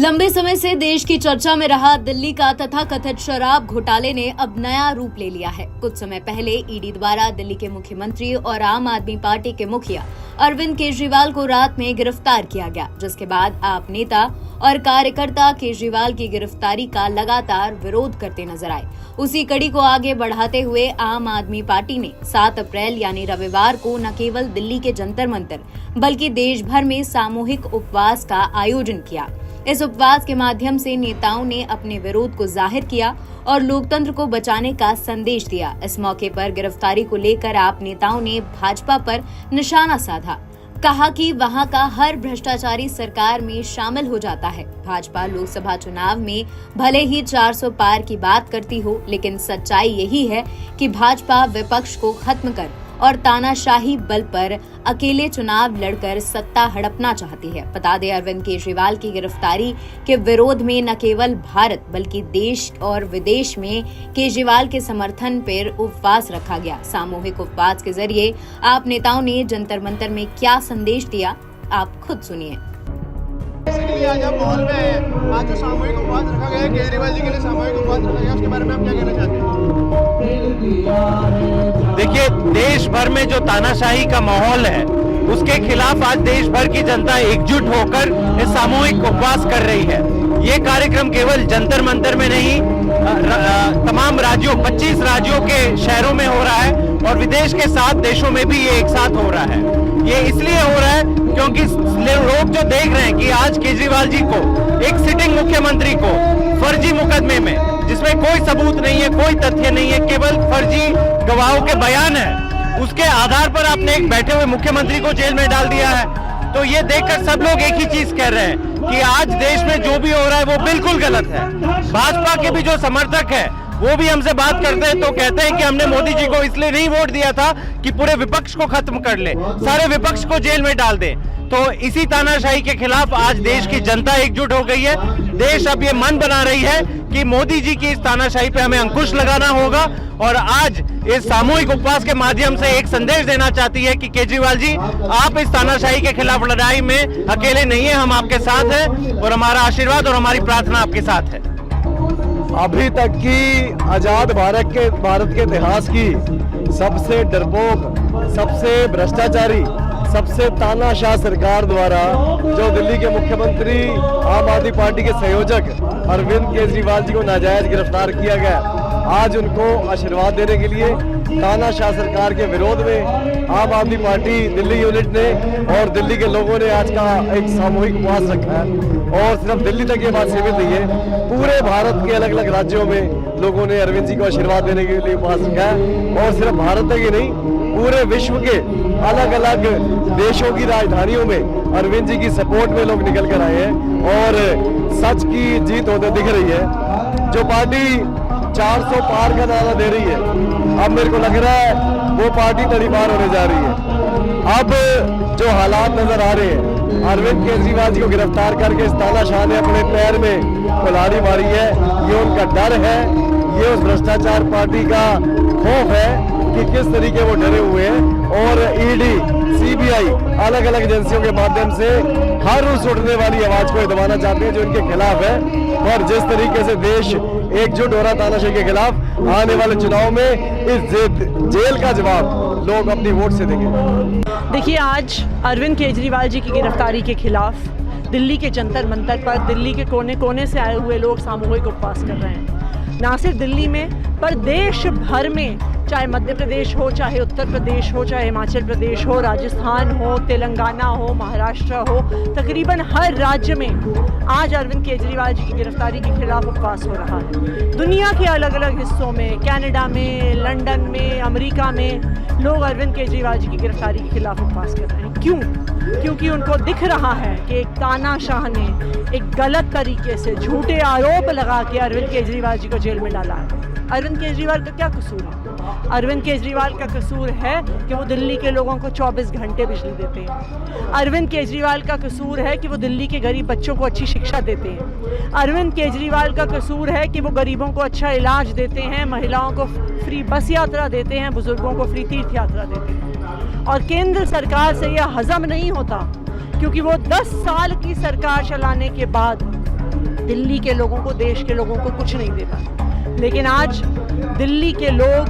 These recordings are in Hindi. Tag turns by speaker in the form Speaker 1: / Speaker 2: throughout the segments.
Speaker 1: लंबे समय से देश की चर्चा में रहा दिल्ली का तथाकथित शराब घोटाले ने अब नया रूप ले लिया है। कुछ समय पहले ईडी द्वारा दिल्ली के मुख्यमंत्री और आम आदमी पार्टी के मुखिया अरविंद केजरीवाल को रात में गिरफ्तार किया गया, जिसके बाद आप नेता और कार्यकर्ता केजरीवाल की गिरफ्तारी का लगातार विरोध करते नजर आए। उसी कड़ी को आगे बढ़ाते हुए आम आदमी पार्टी ने 7 अप्रैल यानी रविवार को न केवल दिल्ली के जंतर मंतर बल्कि देश भर में सामूहिक उपवास का आयोजन किया। इस उपवास के माध्यम से नेताओं ने अपने विरोध को जाहिर किया और लोकतंत्र को बचाने का संदेश दिया। इस मौके पर गिरफ्तारी को लेकर आप नेताओं ने भाजपा पर निशाना साधा, कहा कि वहां का हर भ्रष्टाचारी सरकार में शामिल हो जाता है। भाजपा लोकसभा चुनाव में भले ही 400 पार की बात करती हो, लेकिन सच्चाई यही है कि भाजपा विपक्ष को खत्म कर और तानाशाही बल पर अकेले चुनाव लड़कर सत्ता हड़पना चाहती है। बता दें, अरविंद केजरीवाल की गिरफ्तारी के विरोध में न केवल भारत बल्कि देश और विदेश में केजरीवाल के समर्थन पर उपवास रखा गया। सामूहिक उपवास के जरिए आप नेताओं ने जंतर मंतर में क्या संदेश दिया, आप खुद सुनिए।
Speaker 2: आज आप माहौल में हैं, आज जो सामूहिक उपवास रखा गया है, केजरीवाल जी के लिए सामूहिक उपवास रखा गया, उसके बारे में आप क्या कहना चाहते हैं?
Speaker 3: देखिए, देश भर में जो तानाशाही का माहौल है उसके खिलाफ आज देश भर की जनता एकजुट होकर इस सामूहिक उपवास कर रही है। ये कार्यक्रम केवल जंतर मंतर में नहीं, तमाम राज्यों 25 राज्यों के शहरों में हो रहा है और विदेश के 7 देशों में भी ये एक साथ हो रहा है। ये इसलिए हो रहा है क्योंकि लोग जो देख रहे हैं कि आज केजरीवाल जी को, एक सिटिंग मुख्यमंत्री को फर्जी मुकदमे में, जिसमें कोई सबूत नहीं है, कोई तथ्य नहीं है, केवल फर्जी गवाहों के बयान है, उसके आधार पर आपने एक बैठे हुए मुख्यमंत्री को जेल में डाल दिया है। तो ये देखकर सब लोग एक ही चीज कह रहे हैं कि आज देश में जो भी हो रहा है वो बिल्कुल गलत है। भाजपा के भी जो समर्थक है वो भी हमसे बात करते हैं तो कहते हैं कि हमने मोदी जी को इसलिए नहीं वोट दिया था कि पूरे विपक्ष को खत्म कर ले, सारे विपक्ष को जेल में डाल दे। तो इसी तानाशाही के खिलाफ आज देश की जनता एकजुट हो गई है। देश अब ये मन बना रही है कि मोदी जी की इस तानाशाही पे हमें अंकुश लगाना होगा और आज इस सामूहिक उपवास के माध्यम से एक संदेश देना चाहती है कि केजरीवाल जी, आप इस तानाशाही के खिलाफ लड़ाई में अकेले नहीं है, हम आपके साथ हैं और हमारा आशीर्वाद और हमारी प्रार्थना आपके साथ है।
Speaker 4: अभी तक की आजाद भारत के इतिहास की सबसे डरपोक, सबसे भ्रष्टाचारी, सबसे तानाशाह सरकार द्वारा जो दिल्ली के मुख्यमंत्री आम आदमी पार्टी के संयोजक अरविंद केजरीवाल जी को नाजायज गिरफ्तार किया गया, आज उनको आशीर्वाद देने के लिए तानाशाह सरकार के विरोध में आम आदमी पार्टी दिल्ली यूनिट ने और दिल्ली के लोगों ने आज का एक सामूहिक उपवास रखा है। और सिर्फ दिल्ली तक ये बात सीमित नहीं है, पूरे भारत के अलग अलग राज्यों में लोगों ने अरविंद जी को आशीर्वाद देने के लिए उपवास रखा है। और सिर्फ भारत तक ही नहीं, पूरे विश्व के अलग अलग देशों की राजधानियों में अरविंद जी की सपोर्ट में लोग निकल कर आए हैं और सच की जीत होते दिख रही है। जो पार्टी 400 पार का नारा दे रही है, अब मेरे को लग रहा है वो पार्टी तड़ी पार होने जा रही है। अब जो हालात नजर आ रहे हैं, अरविंद केजरीवाल जी को गिरफ्तार करके इस तानाशाह ने अपने पैर में कुल्हाड़ी मारी है। ये उनका डर है, ये उस भ्रष्टाचार पार्टी का खौफ है कि किस तरीके वो डरे हुए हैं और ईडी, सीबीआई, अलग अलग एजेंसियों के माध्यम से हर उस उठने वाली आवाज को दबाना चाहते हैं जो इनके खिलाफ है। और जिस तरीके से देश एकजुट हो रहा तानाशाही के खिलाफ, आने वाले चुनाव में इस जेल का जवाब लोग अपनी वोट से देंगे।
Speaker 5: देखिए, आज अरविंद केजरीवाल जी की गिरफ्तारी के खिलाफ दिल्ली के जंतर मंतर पर दिल्ली के कोने कोने से आए हुए लोग सामूहिक उपवास कर रहे हैं। ना सिर्फ दिल्ली में पर देश भर में, चाहे मध्य प्रदेश हो, चाहे उत्तर प्रदेश हो, चाहे हिमाचल प्रदेश हो, राजस्थान हो, तेलंगाना हो, महाराष्ट्र हो, तकरीबन हर राज्य में आज अरविंद केजरीवाल जी की गिरफ्तारी के खिलाफ उपवास हो रहा है। दुनिया के अलग अलग हिस्सों में, कनाडा में, लंदन में, अमेरिका में लोग अरविंद केजरीवाल जी की गिरफ्तारी के खिलाफ उपवास कर रहे हैं। क्यों? क्योंकि उनको दिख रहा है कि एक तानाशाह ने एक गलत तरीके से झूठे आरोप लगा के अरविंद केजरीवाल जी को जेल में डाला है। अरविंद केजरीवाल का क्या कसूर है? अरविंद केजरीवाल का कसूर है कि वो दिल्ली के लोगों को 24 घंटे बिजली देते हैं। अरविंद केजरीवाल का कसूर है कि वो दिल्ली के गरीब बच्चों को अच्छी शिक्षा देते हैं। अरविंद केजरीवाल का कसूर है कि वो गरीबों को अच्छा इलाज देते हैं, महिलाओं को फ्री बस यात्रा देते हैं, बुजुर्गों को फ्री तीर्थ यात्रा देते हैं। और केंद्र सरकार से यह हजम नहीं होता क्योंकि वो 10 साल की सरकार चलाने के बाद दिल्ली के लोगों को, देश के लोगों को कुछ नहीं दे पाए। लेकिन आज दिल्ली के लोग,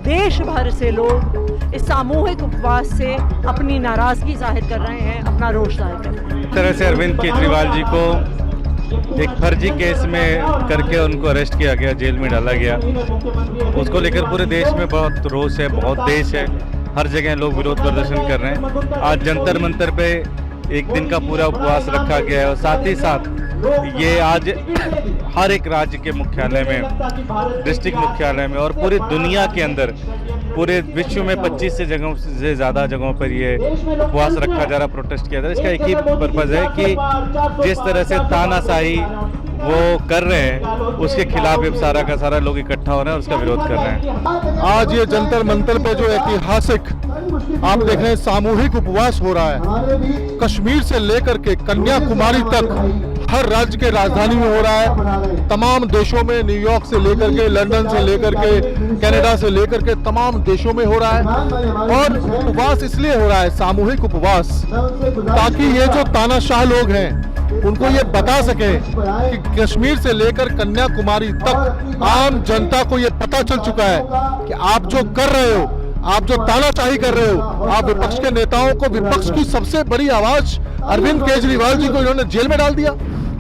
Speaker 5: देश भर से लोग इस सामूहिक उपवास से अपनी नाराजगी जाहिर कर रहे हैं, अपना रोष जाहिर कर रहे हैं।
Speaker 3: इस तरह से अरविंद केजरीवाल जी को एक फर्जी केस में करके उनको अरेस्ट किया गया, जेल में डाला गया। उसको लेकर पूरे देश में बहुत रोष है, बहुत देश है, हर जगह लोग विरोध प्रदर्शन कर रहे हैं। आज जंतर मंतर पे एक दिन का पूरा उपवास रखा गया है और साथ ही साथ ये आज हर एक राज्य के मुख्यालय में, डिस्ट्रिक्ट मुख्यालय में और पूरी दुनिया के अंदर, पूरे विश्व में 25 से ज़्यादा जगहों पर ये उपवास रखा जा रहा, प्रोटेस्ट किया जा रहा है। इसका एक ही पर्पज़ है कि जिस तरह से तानाशाही वो कर रहे हैं उसके खिलाफ अब सारा का सारा लोग इकट्ठा हो रहे हैं और उसका विरोध कर रहे हैं।
Speaker 2: आज ये जंतर मंतर पे जो ऐतिहासिक आप देख रहे हैं सामूहिक उपवास हो रहा है, कश्मीर से लेकर के कन्याकुमारी तक हर राज्य के राजधानी में हो रहा है। तमाम देशों में, न्यूयॉर्क से लेकर के, लंदन से लेकर के, कनाडा से लेकर के तमाम देशों में हो रहा है। और उपवास इसलिए हो रहा है, सामूहिक उपवास, ताकि ये जो तानाशाह लोग हैं उनको ये बता सके कि कश्मीर से लेकर कन्याकुमारी तक आम जनता को ये पता चल चुका है कि आप जो कर रहे हो, आप जो तानाशाही कर रहे हो, आप विपक्ष के नेताओं को, विपक्ष की सबसे बड़ी आवाज अरविंद केजरीवाल जी को इन्होंने जेल में डाल दिया,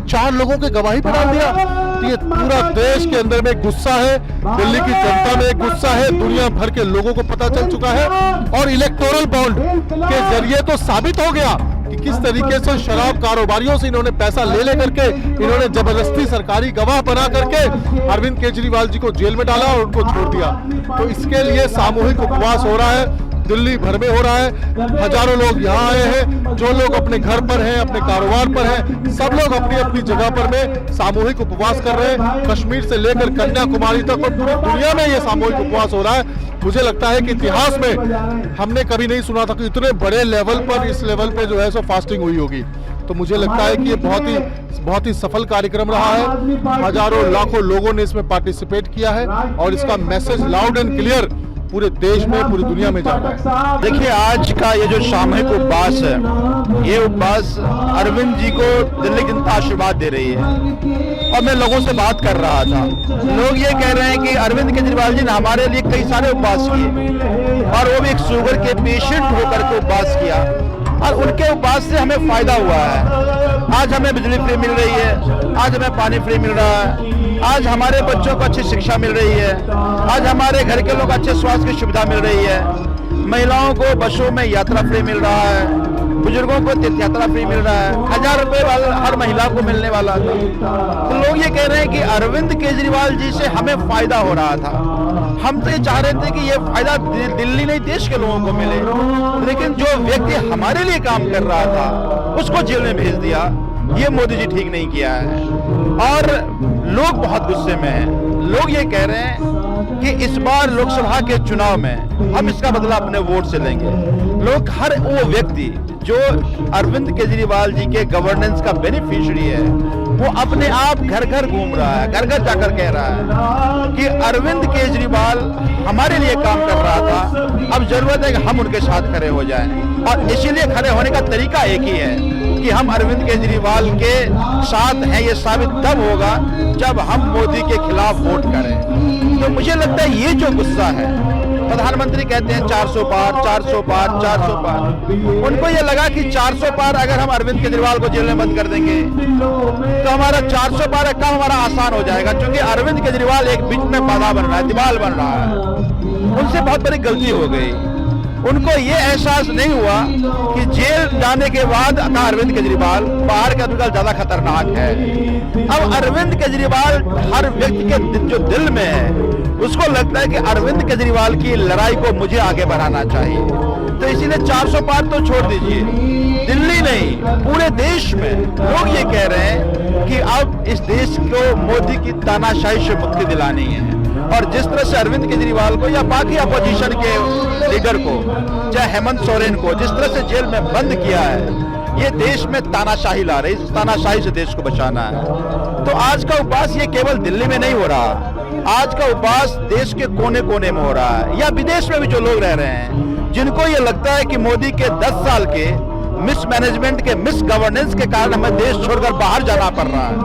Speaker 2: 4 लोगों के गवाही पर डाल दिया। तो ये पूरा देश के अंदर में गुस्सा है, दिल्ली की जनता में एक गुस्सा है, दुनिया भर के लोगों को पता चल चुका है। और इलेक्टोरल बॉन्ड के जरिए तो साबित हो गया कि किस तरीके से शराब कारोबारियों से इन्होंने पैसा ले करके इन्होंने जबरदस्ती सरकारी गवाह बना करके अरविंद केजरीवाल जी को जेल में डाला और उनको छोड़ दिया। तो इसके लिए सामूहिक उपवास हो रहा है, दिल्ली भर में हो रहा है। हजारों लोग यहाँ आए हैं, जो लोग अपने घर पर हैं, अपने कारोबार पर हैं, सब लोग अपनी अपनी जगह पर में सामूहिक उपवास कर रहे हैं। कश्मीर से लेकर कन्याकुमारी तक और पूरी दुनिया में ये सामूहिक उपवास हो रहा है। मुझे लगता है कि इतिहास में हमने कभी नहीं सुना था कि इतने बड़े लेवल पर, इस लेवल पे जो है सो फास्टिंग हुई होगी। तो मुझे लगता है कि ये बहुत ही सफल कार्यक्रम रहा है। हजारों लाखों लोगों ने इसमें पार्टिसिपेट किया है और इसका मैसेज लाउड एंड क्लियर पूरे देश में, पूरी दुनिया में जाता है।
Speaker 6: देखिए, आज का ये जो सामूहिक उपवास है, ये उपवास अरविंद जी को दिल्ली की जनता आशीर्वाद दे रही है। और मैं लोगों से बात कर रहा था, लोग ये कह रहे हैं कि अरविंद केजरीवाल जी ने हमारे लिए कई सारे उपवास किए और वो भी एक शुगर के पेशेंट होकर के उपवास किया और उनके उपवास से हमें फायदा हुआ है। आज हमें बिजली फ्री मिल रही है, आज हमें पानी फ्री मिल रहा है, आज हमारे बच्चों को अच्छी शिक्षा मिल रही है, आज हमारे घर के लोग अच्छे स्वास्थ्य की सुविधा मिल रही है, महिलाओं को बसों में यात्रा फ्री मिल रहा है, बुजुर्गों को तीर्थ यात्रा फ्री मिल रहा है, 1000 रुपए हर महिला को मिलने वाला था। तो लोग ये कह रहे हैं कि अरविंद केजरीवाल जी से हमें फायदा हो रहा था। हम तो ये चाह रहे थे कि ये फायदा दिल्ली नहीं देश के लोगों को मिले, लेकिन जो व्यक्ति हमारे लिए काम कर रहा था उसको जेल में भेज दिया। ये मोदी जी ठीक नहीं किया है और लोग बहुत गुस्से में हैं। लोग ये कह रहे हैं कि इस बार लोकसभा के चुनाव में हम इसका बदला अपने वोट से लेंगे। लोग, हर वो व्यक्ति जो अरविंद केजरीवाल जी के गवर्नेंस का बेनिफिशियरी है, वो अपने आप घर घर घूम रहा है, घर घर जाकर कह रहा है कि अरविंद केजरीवाल हमारे लिए काम कर रहा था, अब जरूरत है कि हम उनके साथ खड़े हो जाएं। और इसीलिए खड़े होने का तरीका एक ही है कि हम अरविंद केजरीवाल के साथ हैं। ये साबित तब होगा जब हम मोदी के खिलाफ वोट करें। तो मुझे लगता है ये जो गुस्सा है, प्रधानमंत्री कहते हैं 400 पार, 400 पार, 400 पार, उनको ये लगा कि 400 पार अगर हम अरविंद केजरीवाल को जेल में बंद कर देंगे तो हमारा 400 पार का काम हमारा आसान हो जाएगा, क्योंकि अरविंद केजरीवाल एक बीच में बाधा बन रहा है, दीवार बन रहा है। उनसे बहुत बड़ी गलती हो गई। उनको ये एहसास नहीं हुआ कि जेल जाने के बाद अरविंद केजरीवाल बाहर का निकल ज्यादा खतरनाक है। अब अरविंद केजरीवाल हर व्यक्ति के जो दिल में है, उसको लगता है कि अरविंद केजरीवाल की लड़ाई को मुझे आगे बढ़ाना चाहिए। तो इसीलिए 400 पार तो छोड़ दीजिए, दिल्ली नहीं पूरे देश में लोग ये कह रहे हैं कि अब इस देश को मोदी की तानाशाही से मुक्ति दिलानी है। और जिस तरह से अरविंद केजरीवाल को या बाकी अपोजिशन के लीडर को, चाहे हेमंत सोरेन को, जिस तरह से जेल में बंद किया है, ये देश में तानाशाही ला रही, इस तानाशाही से देश को बचाना है। तो आज का उपवास ये केवल दिल्ली में नहीं हो रहा, आज का उपवास देश के कोने कोने में हो रहा है, या विदेश में भी जो लोग रह रहे हैं, जिनको ये लगता है कि मोदी के 10 साल के मिसमैनेजमेंट के, मिस गवर्नेंस के कारण हमें देश छोड़कर बाहर जाना पड़ रहा है।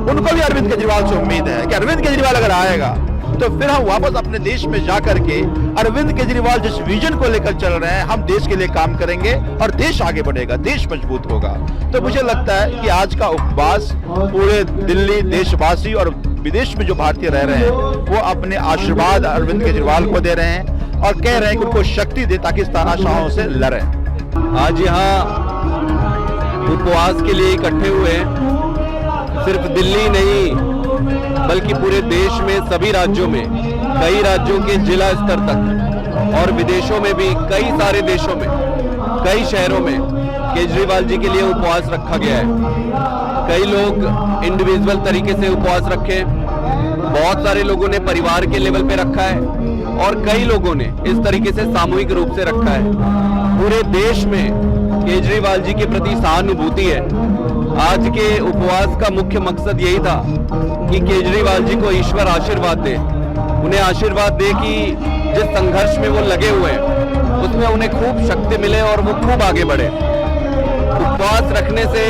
Speaker 6: उनको भी अरविंद केजरीवाल से उम्मीद है कि अरविंद केजरीवाल अगर आएगा तो फिर हम वापस अपने देश में जा करके अरविंद केजरीवाल जिस विजन को लेकर चल रहे हैं, हम देश के लिए काम करेंगे और देश आगे बढ़ेगा, देश मजबूत होगा। तो मुझे लगता है कि आज का उपवास पूरे दिल्ली देशवासी और विदेश में जो भारतीय रह रहे हैं वो अपने आशीर्वाद अरविंद केजरीवाल को दे रहे हैं और कह रहे हैं कि उनको शक्ति दे ताकि इस तानाशाहों से लड़ें।
Speaker 7: आज यहाँ उपवास के लिए इकट्ठे हुए हैं, सिर्फ दिल्ली नहीं बल्कि पूरे देश में सभी राज्यों में, कई राज्यों के जिला स्तर तक और विदेशों में भी, कई सारे देशों में, कई शहरों में केजरीवाल जी के लिए उपवास रखा गया है। कई लोग इंडिविजुअल तरीके से उपवास रखे, बहुत सारे लोगों ने परिवार के लेवल पे रखा है और कई लोगों ने इस तरीके से सामूहिक रूप से रखा है। पूरे देश में केजरीवाल जी के प्रति सहानुभूति है। आज के उपवास का मुख्य मकसद यही था कि केजरीवाल जी को ईश्वर आशीर्वाद दे, उन्हें आशीर्वाद दे कि जिस संघर्ष में वो लगे हुए हैं उसमें उन्हें खूब शक्ति मिले और वो खूब आगे बढ़े। उपवास रखने से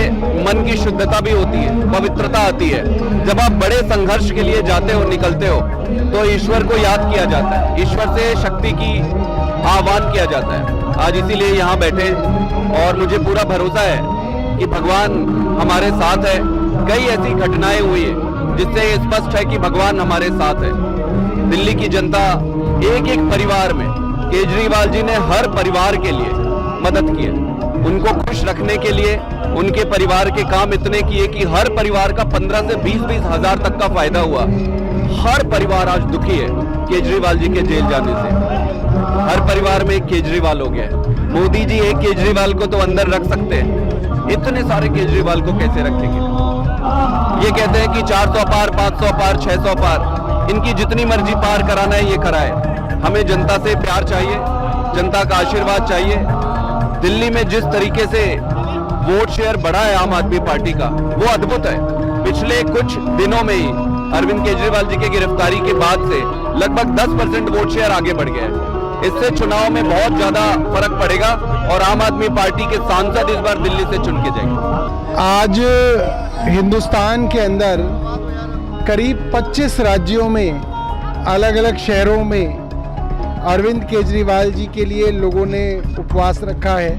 Speaker 7: मन की शुद्धता भी होती है, पवित्रता आती है। जब आप बड़े संघर्ष के लिए जाते हो, निकलते हो, तो ईश्वर को याद किया जाता है, ईश्वर से शक्ति की आह्वान किया जाता है। आज इसीलिए यहाँ बैठे और मुझे पूरा भरोसा है कि भगवान हमारे साथ है। कई ऐसी घटनाएं हुई है जिससे ये स्पष्ट है कि भगवान हमारे साथ है। दिल्ली की जनता एक एक परिवार में केजरीवाल जी ने हर परिवार के लिए मदद की है। उनको खुश रखने के लिए उनके परिवार के काम इतने किए कि हर परिवार का 15 से 20-20 हजार तक का फायदा हुआ। हर परिवार आज दुखी है केजरीवाल जी के जेल जाने से। हर परिवार में एक केजरीवाल हो गया है। मोदी जी एक केजरीवाल को तो अंदर रख सकते हैं, इतने सारे केजरीवाल को कैसे रखेंगे? ये कहते हैं कि 400 पार, 500 पार, 600 पार, इनकी जितनी मर्जी पार कराना है ये कराए। हमें जनता से प्यार चाहिए, जनता का आशीर्वाद चाहिए। दिल्ली में जिस तरीके से वोट शेयर बढ़ा है आम आदमी पार्टी का, वो अद्भुत है। पिछले कुछ दिनों में ही अरविंद केजरीवाल जी की गिरफ्तारी के बाद से लगभग 10% वोट शेयर आगे बढ़ गया है। इससे चुनाव में बहुत ज्यादा फर्क पड़ेगा और आम आदमी पार्टी के सांसद इस बार दिल्ली से चुन के जाएंगे।
Speaker 8: आज हिंदुस्तान के अंदर करीब 25 राज्यों में, अलग अलग शहरों में अरविंद केजरीवाल जी के लिए लोगों ने उपवास रखा है।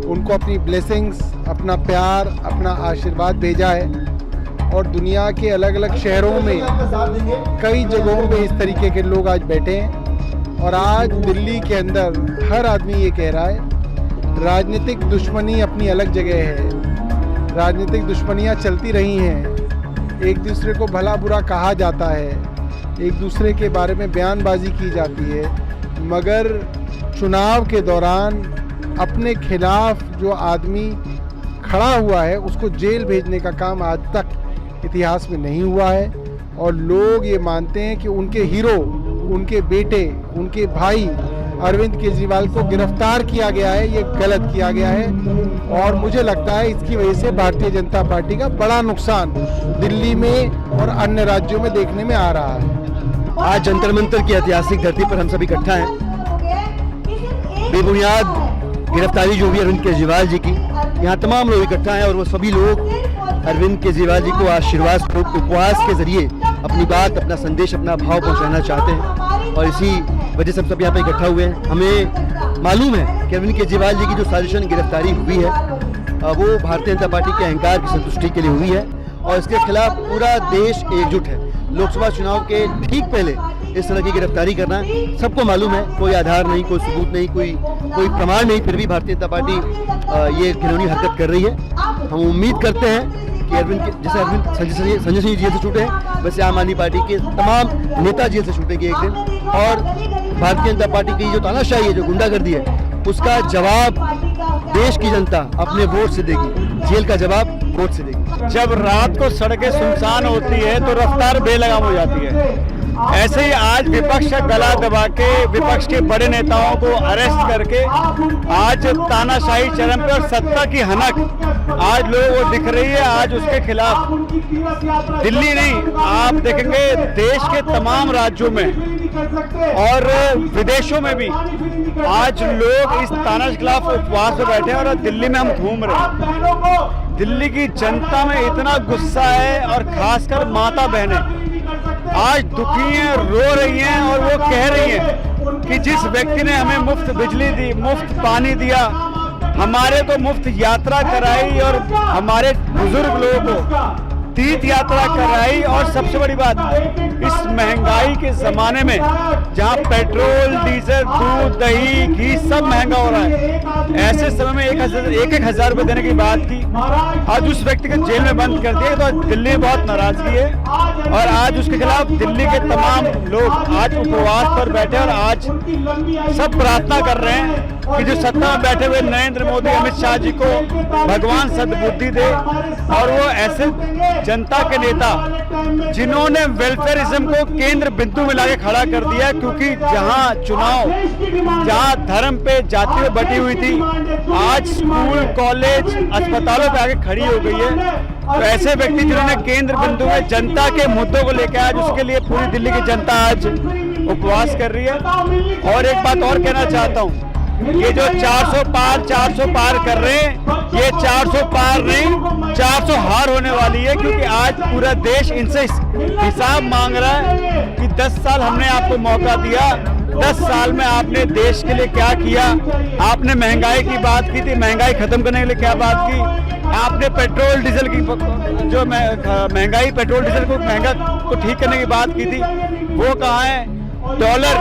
Speaker 8: उनको अपनी ब्लेसिंग्स, अपना प्यार, अपना आशीर्वाद भेजा है और दुनिया के अलग अलग शहरों में कई जगहों पे इस तरीके के लोग आज बैठे हैं। और आज दिल्ली के अंदर हर आदमी ये कह रहा है राजनीतिक दुश्मनी अपनी अलग जगह है, राजनीतिक दुश्मनियाँ चलती रही हैं, एक दूसरे को भला बुरा कहा जाता है, एक दूसरे के बारे में बयानबाजी की जाती है, मगर चुनाव के दौरान अपने खिलाफ जो आदमी खड़ा हुआ है उसको जेल भेजने का काम आज तक इतिहास में नहीं हुआ है। और लोग ये मानते हैं कि उनके हीरो, उनके बेटे, उनके भाई अरविंद केजरीवाल को गिरफ्तार किया गया है, ये गलत किया गया है। और मुझे लगता है इसकी वजह से भारतीय जनता पार्टी का बड़ा नुकसान दिल्ली में और अन्य राज्यों में देखने में आ रहा है।
Speaker 4: आज जंतर मंतर की ऐतिहासिक धरती पर हम सभी इकट्ठा हैं। बेबुनियाद गिरफ्तारी जो हुई अरविंद केजरीवाल जी की, यहाँ तमाम लोग इकट्ठा हैं और वो सभी लोग अरविंद केजरीवाल जी को आशीर्वाद स्वरूप उपवास के जरिए अपनी बात, अपना संदेश, अपना भाव पहुंचाना चाहते हैं और इसी वजह से हम सब यहाँ पे इकट्ठा हुए हैं। हमें मालूम है कि अरविंद केजरीवाल जी की जो साजिशन गिरफ्तारी हुई है वो भारतीय जनता पार्टी के अहंकार की संतुष्टि के लिए हुई है और इसके खिलाफ पूरा देश एकजुट है। लोकसभा चुनाव के ठीक पहले इस तरह की गिरफ्तारी करना सबको मालूम है, कोई आधार नहीं, कोई सबूत नहीं, कोई प्रमाण नहीं, फिर भी भारतीय जनता पार्टी ये घिनौनी हरकत कर रही है। हम उम्मीद करते हैं कि जैसे अरविंद संजय सिंह जेल से छूटे हैं वैसे आम आदमी पार्टी के तमाम नेता जेल से छूटेंगे एक दिन और भारतीय जनता पार्टी की जो तानाशाही है, जो गुंडागर्दी है, उसका जवाब देश की जनता अपने वोट से देगी। जेल का जवाब वोट से देगी।
Speaker 6: जब रात को सड़कें सुनसान होती है तो रफ्तार बेलगाम हो जाती है।
Speaker 4: ऐसे ही आज विपक्ष का गला दबा के विपक्ष के बड़े नेताओं को अरेस्ट करके आज तानाशाही चरम पे और सत्ता की हनक आज लोगों को दिख रही है। आज उसके खिलाफ दिल्ली नहीं, आप देखेंगे देश के तमाम राज्यों में और विदेशों में भी आज लोग इस ताना के खिलाफ उपवास में बैठे हैं और दिल्ली में हम घूम रहे हैं। दिल्ली की जनता में इतना गुस्सा है और खासकर माता बहनें आज दुखी हैं, रो रही हैं और वो कह रही हैं कि जिस व्यक्ति ने हमें मुफ्त बिजली दी, मुफ्त पानी दिया, हमारे को मुफ्त यात्रा कराई और हमारे बुजुर्ग लोगों को तीर्थ यात्रा कराई और सबसे बड़ी बात इस महंगाई के जमाने में जहां पेट्रोल, डीजल, दूध, दही, घी सब महंगा हो रहा है, ऐसे समय में एक हजार रुपए देने की बात की, आज उस व्यक्ति को जेल में बंद कर दिया। तो दिल्ली में बहुत नाराजगी है और आज उसके खिलाफ दिल्ली के तमाम लोग आज उपवास पर बैठे और आज सब प्रार्थना कर रहे हैं कि जो सत्ता में बैठे हुए नरेंद्र मोदी, अमित शाह जी को भगवान सद्बुद्धि दे और वो ऐसे जनता के नेता जिन्होंने वेलफेयरिज्म को केंद्र बिंदु में लाके खड़ा कर दिया, क्योंकि जहां चुनाव, जहां धर्म पे, जाति पे बटी हुई थी, आज स्कूल, कॉलेज, अस्पतालों पे आके खड़ी हो गई है। तो ऐसे व्यक्ति जिन्होंने केंद्र बिंदु में जनता के मुद्दों को लेकर आज उसके लिए पूरी दिल्ली की जनता आज उपवास कर रही है। और एक बात और कहना चाहता हूँ, ये जो 400 पार कर रहे हैं, ये 400 पार नहीं 400 हार होने वाली है, क्योंकि आज पूरा देश इनसे हिसाब मांग रहा है कि 10 साल हमने आपको मौका दिया, 10 साल में आपने देश के लिए क्या किया। आपने महंगाई की बात की थी, महंगाई खत्म करने के लिए क्या बात की, आपने पेट्रोल डीजल की जो महंगाई, पेट्रोल डीजल को महंगा को ठीक करने की बात की थी, वो कहाँ है। डॉलर,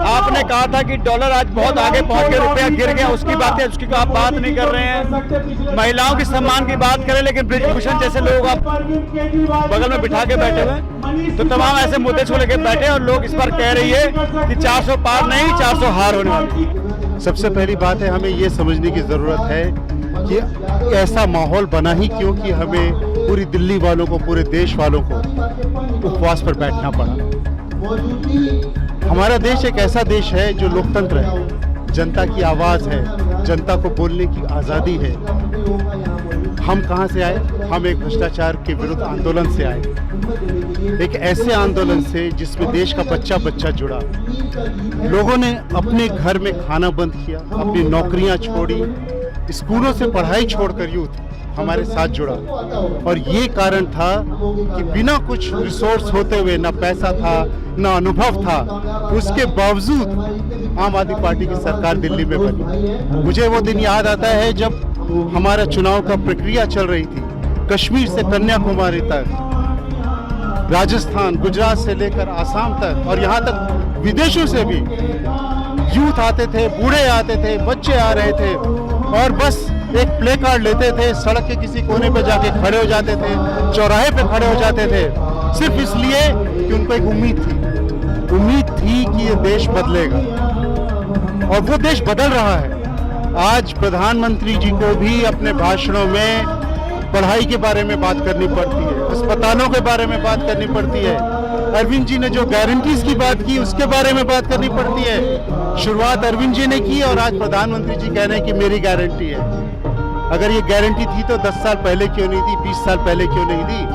Speaker 4: आपने कहा था कि डॉलर आज बहुत आगे पहुंच गया, रुपया गिर गया, उसकी बातें, उसकी तो आप बात नहीं कर रहे हैं। महिलाओं के सम्मान की बात करें, लेकिन ब्रिजभूषण जैसे लोग आप बगल में बिठा के बैठे हुए, तो तमाम ऐसे मुद्दे को लेकर बैठे और लोग इस बार कह रही है कि 400 पार नहीं 400 हार होने वाली।
Speaker 2: सबसे पहली बात है, हमें ये समझने की जरूरत है कि ऐसा माहौल बना ही क्यों कि हमें पूरी दिल्ली वालों को, पूरे देश वालों को उपवास पर बैठना पड़ा। हमारा देश एक ऐसा देश है जो लोकतंत्र है, जनता की आवाज है, जनता को बोलने की आज़ादी है। हम कहाँ से आए? हम एक भ्रष्टाचार के विरुद्ध आंदोलन से आए, एक ऐसे आंदोलन से जिसमें देश का बच्चा बच्चा जुड़ा। लोगों ने अपने घर में खाना बंद किया, अपनी नौकरियां छोड़ी, स्कूलों से पढ़ाई छोड़कर यूथ हमारे साथ जुड़ा। और ये कारण था कि बिना कुछ रिसोर्स होते हुए, ना पैसा था ना अनुभव था, उसके बावजूद आम आदमी पार्टी की सरकार दिल्ली में बनी। मुझे वो दिन याद आता है जब हमारा चुनाव का प्रक्रिया चल रही थी, कश्मीर से कन्याकुमारी तक, राजस्थान, गुजरात से लेकर आसाम तक, और यहाँ तक विदेशों से भी यूथ आते थे, बूढ़े आते थे, बच्चे आ रहे थे और बस एक प्ले कार्ड लेते थे, सड़क के किसी कोने पे जाके खड़े हो जाते थे, चौराहे पे खड़े हो जाते थे, सिर्फ इसलिए कि उनको एक उम्मीद थी कि ये देश बदलेगा, और वो देश बदल रहा है। आज प्रधानमंत्री जी को भी अपने भाषणों में पढ़ाई के बारे में बात करनी पड़ती है, अस्पतालों के बारे में बात करनी पड़ती है, अरविंद जी ने जो गारंटीज की बात की उसके बारे में बात करनी पड़ती है। शुरुआत अरविंद जी ने की और आज प्रधानमंत्री जी कह रहे हैं कि मेरी गारंटी है। अगर ये गारंटी थी तो 10 साल पहले क्यों नहीं थी, 20 साल पहले क्यों नहीं दी?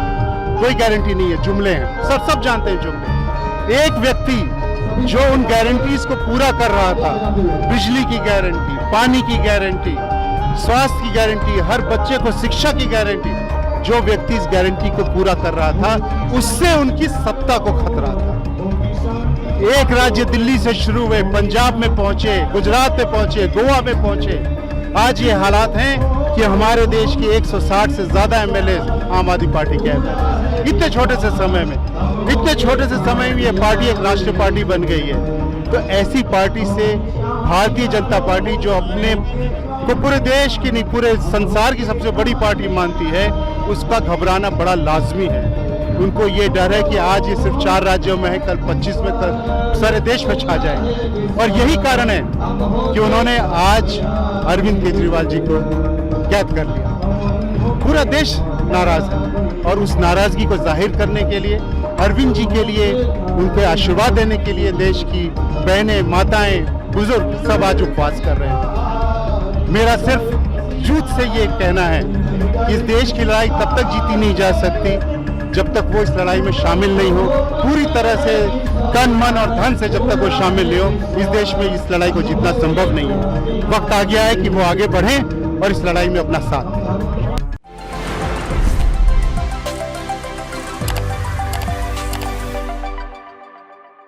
Speaker 2: कोई गारंटी नहीं है, जुमले हैं, सब जानते हैं जुमले। एक व्यक्ति जो उन गारंटीज को पूरा कर रहा था, बिजली की गारंटी, पानी की गारंटी, स्वास्थ्य की गारंटी, हर बच्चे को शिक्षा की गारंटी, जो व्यक्ति इस गारंटी को पूरा कर रहा था, उससे उनकी सत्ता को खतरा था। एक राज्य दिल्ली से शुरू हुए, पंजाब में पहुंचे, गुजरात में पहुंचे, गोवा में पहुंचे। आज ये हालात हैं कि हमारे देश के 160 से ज्यादा एमएलए आम आदमी पार्टी के एमएलए, इतने छोटे से समय में ये पार्टी एक राष्ट्रीय पार्टी बन गई है। तो ऐसी पार्टी से भारतीय जनता पार्टी, जो अपने को पूरे देश की नहीं पूरे संसार की सबसे बड़ी पार्टी मानती है, उसका घबराना बड़ा लाजमी है। उनको ये डर है कि आज ये सिर्फ 4 राज्यों में है, कल 25 में, कल सारे देश में छा जाएंगे। और यही कारण है कि उन्होंने आज अरविंद केजरीवाल जी को कैद कर लिया। पूरा देश नाराज है और उस नाराजगी को जाहिर करने के लिए अरविंद जी के लिए, उनके आशीर्वाद देने के लिए देश की बहनें, माताएं, बुजुर्ग सब आज उपवास कर रहे हैं। मेरा सिर्फ यूथ से ये कहना है कि इस देश की लड़ाई तब तक जीती नहीं जा सकती जब तक वो इस लड़ाई में शामिल नहीं हो, पूरी तरह से तन मन और धन से जब तक वो शामिल नहीं हो, इस देश में इस लड़ाई को जीतना संभव नहीं है। वक्त आ गया है कि वो आगे बढ़ें और इस लड़ाई में अपना साथ दें।